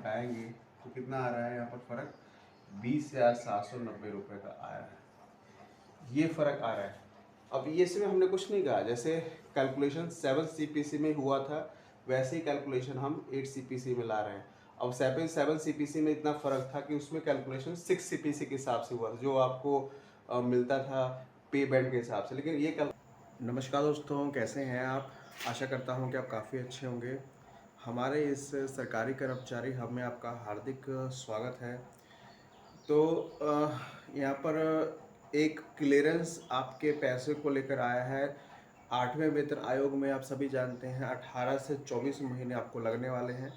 घटाएंगे तो कितना आ रहा है यहाँ पर फ़र्क 20,790 का आया है। ये फ़र्क आ रहा है। अब ये इसमें हमने कुछ नहीं कहा, जैसे कैलकुलेशन 7 CPC में हुआ था वैसे ही कैलकुलेशन हम 8 CPC में ला रहे हैं। अब 7 CPC में इतना फ़र्क था कि उसमें कैलकुलेशन 6 CPC के हिसाब से हुआ था, जो आपको मिलता था पे बैंड के हिसाब से। लेकिन ये नमस्कार दोस्तों, कैसे हैं आप? आशा करता हूं कि आप काफ़ी अच्छे होंगे। हमारे इस सरकारी कर्मचारी हब में आपका हार्दिक स्वागत है। तो यहाँ पर एक क्लियरेंस आपके पैसे को लेकर आया है। 8वें वेतन आयोग में आप सभी जानते हैं 18 से 24 महीने आपको लगने वाले हैं,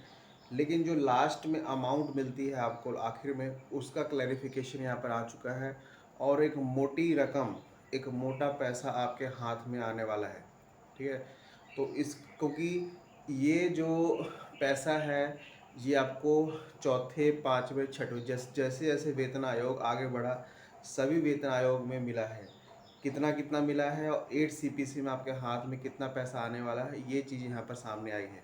लेकिन जो लास्ट में अमाउंट मिलती है आपको आखिर में, उसका क्लैरिफिकेशन यहाँ पर आ चुका है और एक मोटी रकम, एक मोटा पैसा आपके हाथ में आने वाला है। ठीक है, तो इस क्योंकि ये जो पैसा है ये आपको चौथे, पाँचवें, छठवें जैसे जैसे वेतन आयोग आगे बढ़ा, सभी वेतन आयोग में मिला है। कितना कितना मिला है और 8 CPC में आपके हाथ में कितना पैसा आने वाला है, ये चीज़ यहाँ पर सामने आई है।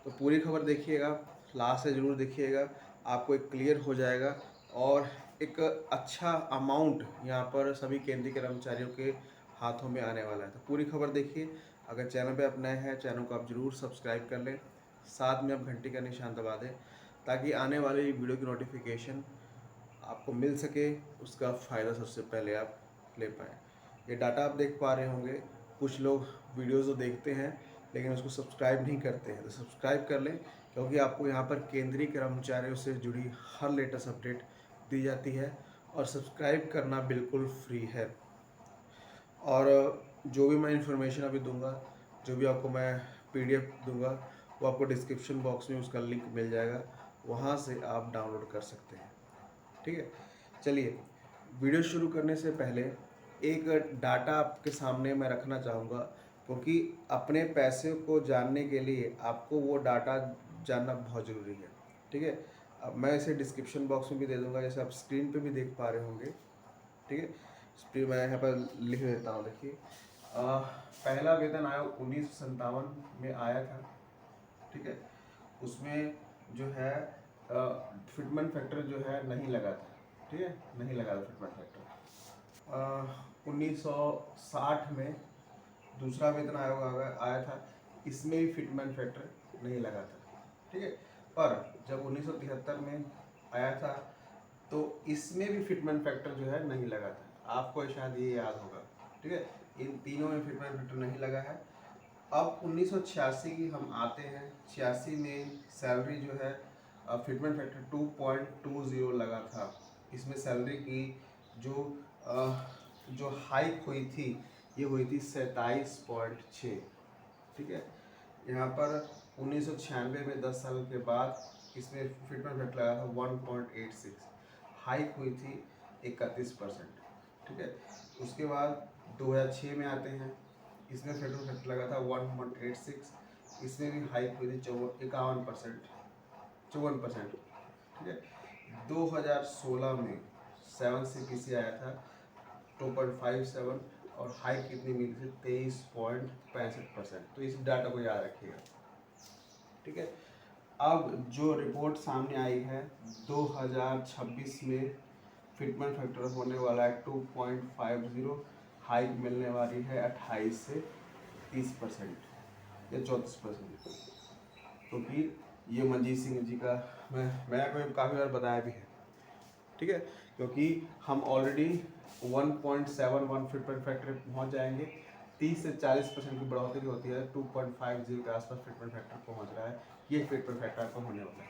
तो पूरी खबर देखिएगा, लास्ट से ज़रूर देखिएगा, आपको एक क्लियर हो जाएगा और एक अच्छा अमाउंट यहाँ पर सभी केंद्रीय कर्मचारियों के हाथों में आने वाला है। तो पूरी खबर देखिए। अगर चैनल पे आप नए हैं, चैनल को आप ज़रूर सब्सक्राइब कर लें, साथ में आप घंटी का निशान दबा दें ताकि आने वाले वीडियो की नोटिफिकेशन आपको मिल सके, उसका फ़ायदा सबसे पहले आप ले पाएँ। ये डाटा आप देख पा रहे होंगे, कुछ लोग वीडियोज़ तो देखते हैं लेकिन उसको सब्सक्राइब नहीं करते हैं, तो सब्सक्राइब कर लें क्योंकि आपको यहाँ पर केंद्रीय कर्मचारियों से जुड़ी हर लेटेस्ट अपडेट दी जाती है और सब्सक्राइब करना बिल्कुल फ्री है। और जो भी मैं इन्फॉर्मेशन अभी दूंगा, जो भी आपको मैं PDF दूंगा, वो आपको डिस्क्रिप्शन बॉक्स में उसका लिंक मिल जाएगा, वहाँ से आप डाउनलोड कर सकते हैं। ठीक है, चलिए वीडियो शुरू करने से पहले एक डाटा आपके सामने मैं रखना चाहूँगा, क्योंकि अपने पैसे को जानने के लिए आपको वो डाटा जानना बहुत ज़रूरी है। ठीक है, अब मैं इसे डिस्क्रिप्शन बॉक्स में भी दे दूँगा, जैसे आप स्क्रीन पे भी देख पा रहे होंगे। ठीक है, इस पर मैं यहाँ पर लिख देता हूँ। देखिए, पहला वेतन आयोग 1957 में आया था। ठीक है, उसमें जो है फिटमेंट फैक्टर जो है नहीं लगा था। ठीक है, नहीं लगा था फिटमेंट फैक्टर। 1960 में दूसरा वेतन आयोग आया था, इसमें भी फिटमेंट फैक्टर नहीं लगा था। ठीक है, पर जब 1973 में आया था तो इसमें भी फिटमेंट फैक्टर जो है नहीं लगा था। आपको शायद ये याद होगा। ठीक है, इन तीनों में फिटमेंट फैक्टर नहीं लगा है। अब 1986 की हम आते हैं। 86 में सैलरी जो है फिटमेंट फैक्टर 2.20 लगा था। इसमें सैलरी की जो जो हाइक हुई थी, ये हुई थी 27.6। ठीक है, यहाँ पर 1996 में 10 साल के बाद इसमें फिटमेंट फैक्टर लगा था 1.86, हाइक हुई थी 31%। ठीक है, उसके बाद 2006 में आते हैं, इसमें फिटमेंट फैक्टर लगा था 1.86, इसमें भी हाइक हुई थी 51%, 54%। ठीक है, 2016 में 7 CPC आया था 2.57 और हाइक कितनी मिली थी 23.65%। तो इस डाटा को याद रखिएगा। ठीक है, अब जो रिपोर्ट सामने आई है 2026 में फिटमेंट फैक्टर होने वाला है 2.50, हाइक मिलने वाली है 28 से 30% या 34%। तो फिर ये मंजीत सिंह जी का मैं आपको काफ़ी बार बताया भी है। ठीक है, क्योंकि हम ऑलरेडी 1.71 फिटमेंट फैक्टर पहुंच जाएंगे। 30 से 40% की बढ़ोतरी होती है, 2.50 के आसपास फिटमेंट फैक्टर पहुंच रहा है। ये फिटमेंट फैक्टर आपको होने वाला है।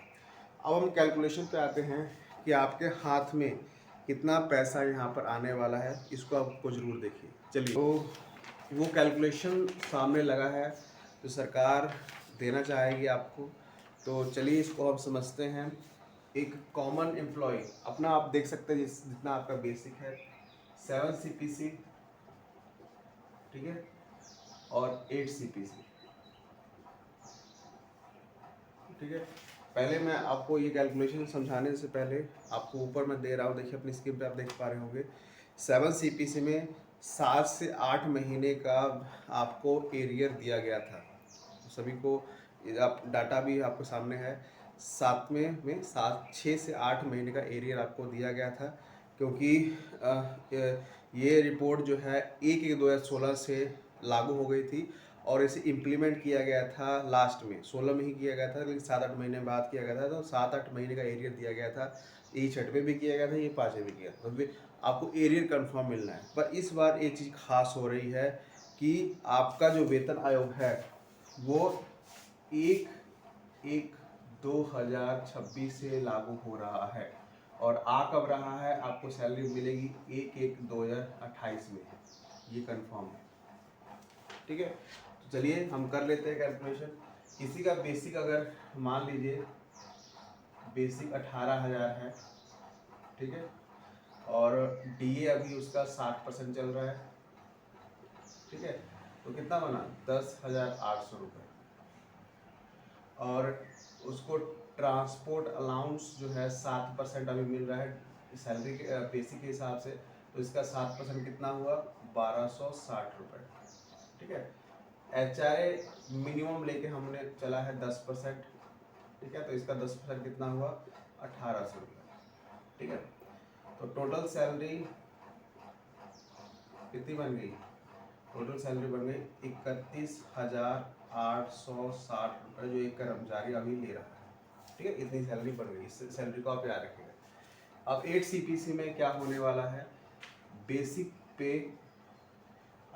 अब हम कैलकुलेशन पे आते हैं कि आपके हाथ में कितना पैसा यहाँ पर आने वाला है, इसको आपको ज़रूर देखिए। चलिए, तो वो कैलकुलेशन सामने लगा है तो सरकार देना चाहेगी आपको। तो चलिए इसको हम समझते हैं। एक कॉमन एम्प्लॉय अपना आप देख सकते हैं, जितना आपका बेसिक है 7 CPC, ठीक है, और 8 CPC। ठीक है, पहले मैं आपको ये कैलकुलेशन समझाने से पहले आपको ऊपर मैं दे रहा हूँ, देखिए अपनी स्क्रीन पे आप देख पा रहे होंगे 7 CPC में 7 से 8 महीने का आपको एरियर दिया गया था। तो सभी को आप डाटा भी आपको सामने है। सातवें में 6 से 8 महीने का एरियर आपको दिया गया था, क्योंकि ये रिपोर्ट जो है 1/1/2016 से लागू हो गई थी और इसे इम्प्लीमेंट किया गया था लास्ट में 16 में ही किया गया था, लेकिन 7-8 महीने बाद किया गया था। तो 7-8 महीने का एरियर दिया गया था। ये 6वें भी किया गया था, ये 5वें भी किया था। तो फिर आपको एरियर कंफर्म मिलना है। पर इस बार एक चीज़ खास हो रही है कि आपका जो वेतन आयोग है वो 1/1/2026 से लागू हो रहा है। और आ कब रहा है, आपको सैलरी मिलेगी 1/1/2028 में। ये कंफर्म है, ठीक है। तो चलिए हम कर लेते हैं कैलकुलेशन। किसी का बेसिक अगर मान लीजिए बेसिक 18,000 है, ठीक है, और डीए अभी उसका 60% चल रहा है, ठीक है। तो कितना बना 10,800 रुपये। और उसको ट्रांसपोर्ट अलाउंस जो है 7% अभी मिल रहा है सैलरी के बेसिक के हिसाब से। तो इसका 7% कितना हुआ 1260 रुपये, ठीक है। HRA मिनिमम लेके हमने चला है 10%, ठीक है। तो इसका 10% कितना हुआ 1800 रुपये, ठीक है। तो टोटल सैलरी कितनी बन गई, टोटल सैलरी बन गई 31,860 रुपये, जो एक कर्मचारी अभी ले रहा है, ठीक है। इतनी सैलरी बन गई। इस सैलरी को आप याद रखिएगा। अब 8 CPC में क्या होने वाला है, बेसिक पे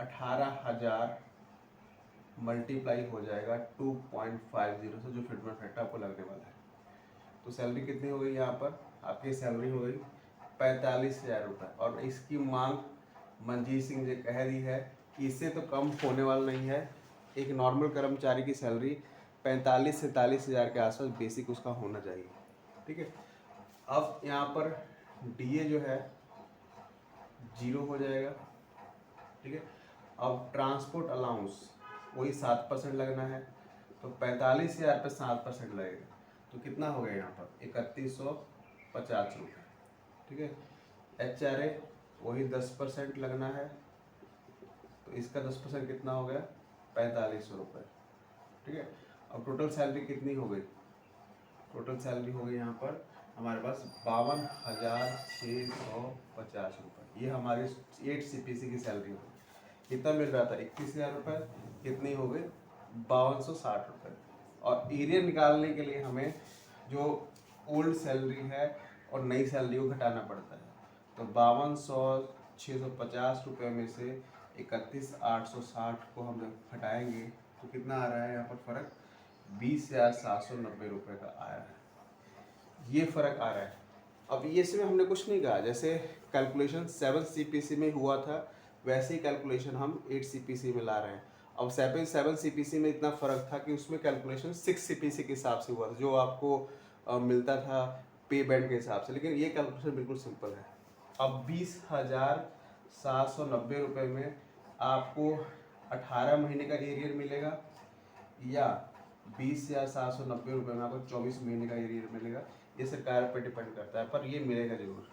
18,000 मल्टीप्लाई हो जाएगा 2.50 से, जो फिट में फिट आपको लगने वाला है। तो सैलरी कितनी हो गई यहाँ पर, आपकी सैलरी हो गई 45,000 रुपये। और इसकी मांग मनजीत सिंह जी कह दी है कि इससे तो कम होने वाला नहीं है। एक नॉर्मल कर्मचारी की सैलरी 45 से 43,000 के आसपास बेसिक उसका होना चाहिए, ठीक है। अब यहाँ पर डीए जो है 0 हो जाएगा, ठीक है। अब ट्रांसपोर्ट अलाउंस वही 7% लगना है, तो 45,000 पे 7% लगेगा, तो कितना हो गया यहाँ पर 3150 रुपये, ठीक है। HRA वही 10% लगना है, तो इसका 10% कितना हो गया 4500 रुपये, ठीक है। अब टोटल सैलरी कितनी हो गई, टोटल सैलरी हो गई यहाँ पर हमारे पास 52,650 रुपये। ये हमारी 8 CPC की सैलरी हो गई। कितना मिल रहा था 31,000 रुपये, कितनी हो गई 5260 रुपये। और एरियर निकालने के लिए हमें जो ओल्ड सैलरी है और नई सैलरी को घटाना पड़ता है। तो 52,650 रुपये में से 31,860 को हम जब हटाएंगे तो कितना आ रहा है यहाँ पर फ़र्क 20,790 रुपये का आया है। ये फ़र्क आ रहा है। अब ये इसमें हमने कुछ नहीं कहा, जैसे कैलकुलेशन 7 CPC में हुआ था वैसे ही कैलकुलेशन हम 8 CPC में ला रहे हैं। अब 7 CPC में इतना फ़र्क था कि उसमें कैलकुलेशन 6 CPC के हिसाब से हुआ था, जो आपको मिलता था पे बैंड के हिसाब से। लेकिन ये कैलकुलेशन बिल्कुल सिंपल है। अब 20,790 रुपये में आपको 18 महीने का एरियर मिलेगा, या 20,790 रुपये में आपको 24 महीने का एरियर मिलेगा। ये सरकार पर डिपेंड करता है, पर ये मिलेगा ज़रूर।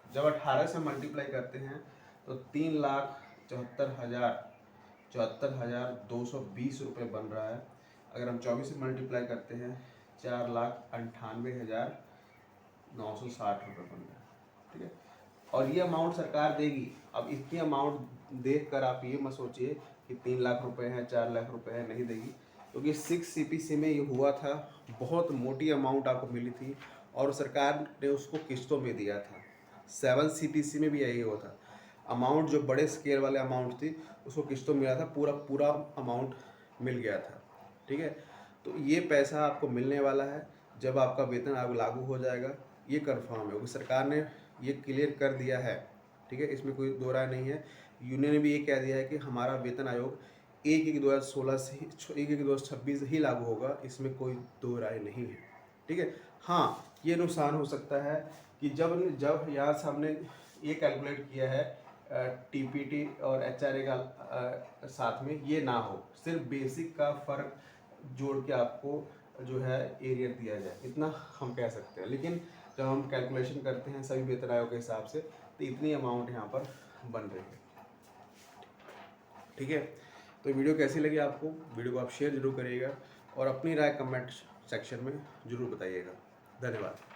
जब 18 से मल्टीप्लाई करते हैं तो 3,74,220 रुपये बन रहा है। अगर हम 24 से मल्टीप्लाई करते हैं 4,98,960 रुपये बन रहा है, ठीक है। और ये अमाउंट सरकार देगी। अब इतनी अमाउंट देख कर आप ये मत सोचिए कि 3 लाख रुपए है, 4 लाख रुपए है, नहीं देगी। क्योंकि 6 CPC में ये हुआ था, बहुत मोटी अमाउंट आपको मिली थी और सरकार ने उसको किस्तों में दिया था। 7 CPC में भी यही हुआ था, अमाउंट जो बड़े स्केल वाले अमाउंट थी उसको किस्तों में मिला था, पूरा अमाउंट मिल गया था, ठीक है। तो ये पैसा आपको मिलने वाला है जब आपका वेतन आयोग लागू हो जाएगा, ये कंफर्म है, क्योंकि सरकार ने ये क्लियर कर दिया है, ठीक है। इसमें कोई दो राय नहीं है। यूनियन ने भी ये कह दिया है कि हमारा वेतन आयोग 1/1/2016 से 1/1/2026 ही लागू होगा, इसमें कोई दो राय नहीं है, ठीक है। हाँ, ये नुकसान हो सकता है कि जब यहाँ से हमने ये कैलकुलेट किया है TPT और HRA का साथ में ये ना हो, सिर्फ बेसिक का फ़र्क जोड़ के आपको जो है एरियर दिया जाए, इतना हम कह सकते हैं। लेकिन जब हम कैलकुलेशन करते हैं सभी वेतन आयोग के हिसाब से तो इतनी अमाउंट यहाँ पर बन रही है, ठीक है। तो वीडियो कैसी लगी आपको, वीडियो को आप शेयर जरूर करिएगा और अपनी राय कमेंट सेक्शन में ज़रूर बताइएगा। धन्यवाद।